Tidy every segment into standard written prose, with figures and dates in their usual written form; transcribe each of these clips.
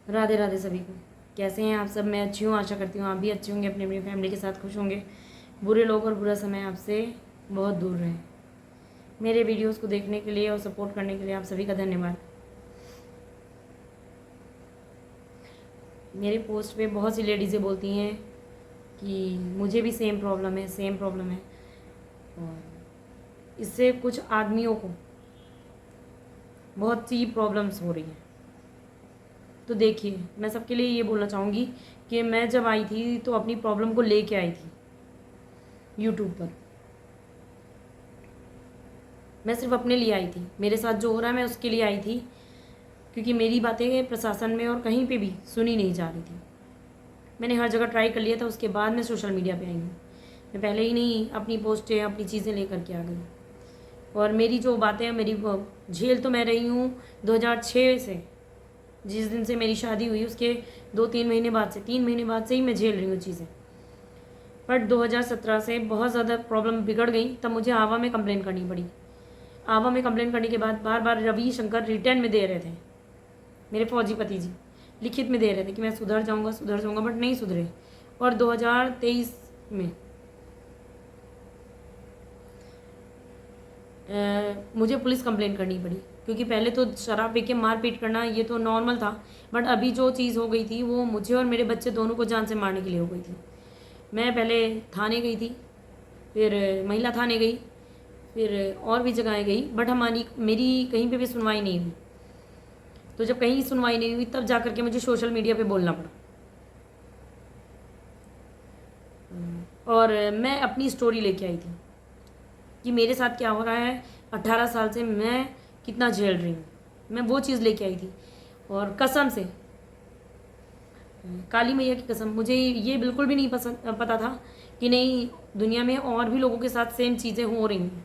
राधे राधे सभी को। कैसे हैं आप सब? मैं अच्छी हूँ, आशा करती हूँ आप भी अच्छे होंगे, अपनी अपनी फैमिली के साथ खुश होंगे। बुरे लोग और बुरा समय आपसे बहुत दूर रहे। मेरे वीडियोस को देखने के लिए और सपोर्ट करने के लिए आप सभी का धन्यवाद। मेरे पोस्ट पे बहुत सी लेडीज़ें बोलती हैं कि मुझे भी सेम प्रॉब्लम है, सेम प्रॉब्लम है, और इससे कुछ आदमियों को बहुत सी प्रॉब्लम्स हो रही हैं। तो देखिए, मैं सबके लिए ये बोलना चाहूँगी कि मैं जब आई थी तो अपनी प्रॉब्लम को लेके आई थी यूट्यूब पर। मैं सिर्फ अपने लिए आई थी, मेरे साथ जो हो रहा है मैं उसके लिए आई थी, क्योंकि मेरी बातें प्रशासन में और कहीं पे भी सुनी नहीं जा रही थी। मैंने हर जगह ट्राई कर लिया था, उसके बाद मैं सोशल मीडिया पे आई हूँ। मैं पहले ही नहीं अपनी पोस्टें, अपनी चीज़ें लेकर के आ गई। और मेरी जो बातें हैं, मेरी झेल तो मैं रही हूँ 2006 से। जिस दिन से मेरी शादी हुई उसके 2-3 महीने बाद से, 3 महीने बाद से ही मैं झेल रही हूँ चीज़ें। बट 2017 से बहुत ज़्यादा प्रॉब्लम बिगड़ गई, तब मुझे आवा में कंप्लेन करनी पड़ी। आवा में कंप्लेन करने के बाद बार बार रविशंकर रिटर्न में दे रहे थे, मेरे फौजी पति जी लिखित में दे रहे थे कि मैं सुधर जाऊँगा, बट नहीं सुधरे। और 2023 में मुझे पुलिस कंप्लेन करनी पड़ी, क्योंकि पहले तो शराब पी के मारपीट करना ये तो नॉर्मल था, बट अभी जो चीज़ हो गई थी वो मुझे और मेरे बच्चे दोनों को जान से मारने के लिए हो गई थी। मैं पहले थाने गई थी, फिर महिला थाने गई, फिर और भी जगह गई, बट हमारी मेरी कहीं पे भी सुनवाई नहीं हुई। तो जब कहीं सुनवाई नहीं हुई तब जा कर के मुझे सोशल मीडिया पे बोलना पड़ा। और मैं अपनी स्टोरी लेके आई थी कि मेरे साथ क्या हो रहा है, 18 साल से मैं कितना झेल रही हूँ। मैं वो चीज़ लेके आई थी। और कसम से, काली मैया की कसम, मुझे ये बिल्कुल भी नहीं पता था कि नहीं, दुनिया में और भी लोगों के साथ सेम चीज़ें हो रही हैं,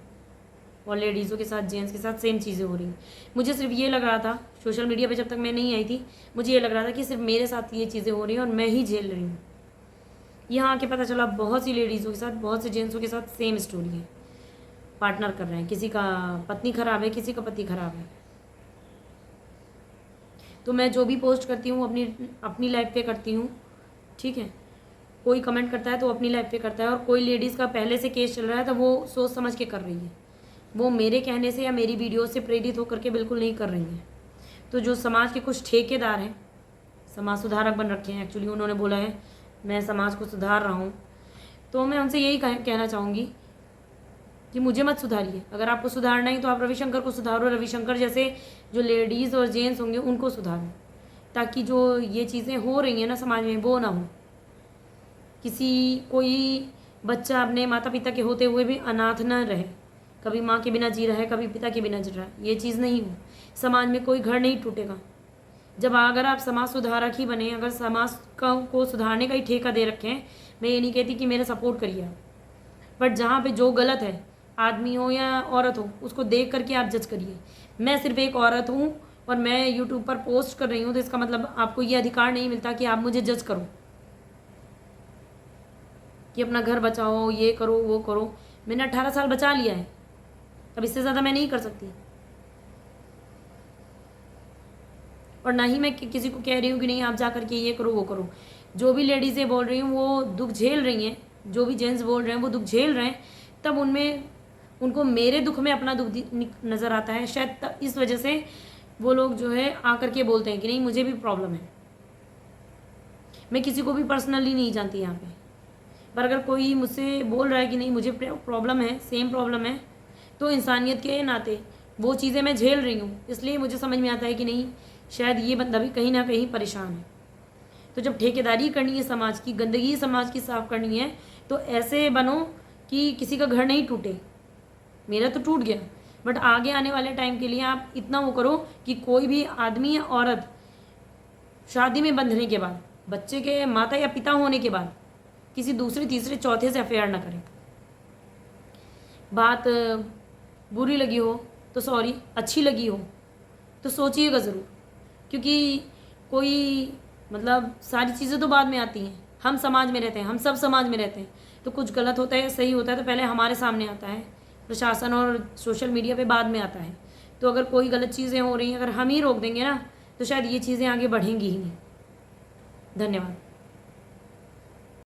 और लेडीज़ों के साथ, जेंट्स के साथ सेम चीज़ें हो रही हैं। मुझे सिर्फ ये लग रहा था सोशल मीडिया पे, जब तक मैं नहीं आई थी, मुझे ये लग रहा था कि सिर्फ मेरे साथ ये चीज़ें हो रही हैं और मैं ही झेल रही हूँ। यहाँ आके पता चला बहुत सी लेडीज़ों के साथ, बहुत से जेंट्सों के साथ सेम स्टोरी है। पार्टनर कर रहे हैं, किसी का पत्नी खराब है, किसी का पति खराब है। तो मैं जो भी पोस्ट करती हूँ अपनी अपनी लाइफ पे करती हूँ, ठीक है। कोई कमेंट करता है तो अपनी लाइफ पे करता है, और कोई लेडीज़ का पहले से केस चल रहा है तो वो सोच समझ के कर रही है। वो मेरे कहने से या मेरी वीडियो से प्रेरित होकर के बिल्कुल नहीं कर रही हैं। तो जो समाज के कुछ ठेकेदार हैं, समाज सुधारक बन रखे हैं, एक्चुअली उन्होंने बोला है मैं समाज को सुधार रहा हूँ, तो मैं उनसे यही कहना चाहूँगी कि मुझे मत सुधारिए। अगर आपको सुधारना है तो आप रविशंकर को सुधारो, रविशंकर जैसे जो लेडीज़ और जेंट्स होंगे उनको सुधारो, ताकि जो ये चीज़ें हो रही हैं ना समाज में वो ना हो। कोई बच्चा अपने माता पिता के होते हुए भी अनाथ न रहे, कभी माँ के बिना जी रहा है, कभी पिता के बिना जी रहा है, ये चीज़ नहीं हो। समाज में कोई घर नहीं टूटेगा जब अगर आप समाज सुधारक ही बने। अगर समाज को सुधारने का ही ठेका दे रखे हैं, मैं ये नहीं कहती कि मेरा सपोर्ट करिए आप, बट जहाँ पे जो गलत है, आदमी हो या औरत हो, उसको देख करके आप जज करिए। मैं सिर्फ एक औरत हूँ और मैं यूट्यूब पर पोस्ट कर रही हूँ, तो इसका मतलब आपको ये अधिकार नहीं मिलता कि आप मुझे जज करो कि अपना घर बचाओ, ये करो वो करो। मैंने 18 साल बचा लिया है, अब इससे ज़्यादा मैं नहीं कर सकती। और ना ही मैं किसी को कह रही हूँ कि नहीं आप जा करके ये करो वो करो। जो भी लेडीज़ें बोल रही हूँ वो दुख झेल रही हैं, जो भी जेंट्स बोल रहे हैं वो दुख झेल रहे हैं, तब उनमें उनको मेरे दुख में अपना दुख नज़र आता है। शायद इस वजह से वो लोग जो है आकर के बोलते हैं कि नहीं मुझे भी प्रॉब्लम है। मैं किसी को भी पर्सनली नहीं जानती यहाँ पे, पर अगर कोई मुझसे बोल रहा है कि नहीं मुझे प्रॉब्लम है, सेम प्रॉब्लम है, तो इंसानियत के नाते वो चीज़ें मैं झेल रही हूँ, इसलिए मुझे समझ में आता है कि नहीं शायद ये बंदा भी कहीं ना कहीं परेशान है। तो जब ठेकेदारी करनी है, समाज की गंदगी समाज की साफ़ करनी है, तो ऐसे बनो कि किसी का घर नहीं टूटे। मेरा तो टूट गया, बट आगे आने वाले टाइम के लिए आप इतना वो करो कि कोई भी आदमी या औरत शादी में बंधने के बाद, बच्चे के माता या पिता होने के बाद किसी दूसरे तीसरे चौथे से अफेयर ना करें। बात बुरी लगी हो तो सॉरी, अच्छी लगी हो तो सोचिएगा ज़रूर, क्योंकि कोई मतलब सारी चीज़ें तो बाद में आती हैं। हम समाज में रहते हैं, हम सब समाज में रहते हैं, तो कुछ गलत होता है, सही होता है तो पहले हमारे सामने आता है, प्रशासन और सोशल मीडिया पे बाद में आता है। तो अगर कोई गलत चीज़ें हो रही हैं, अगर हम ही रोक देंगे ना, तो शायद ये चीज़ें आगे बढ़ेंगी ही नहीं। धन्यवाद।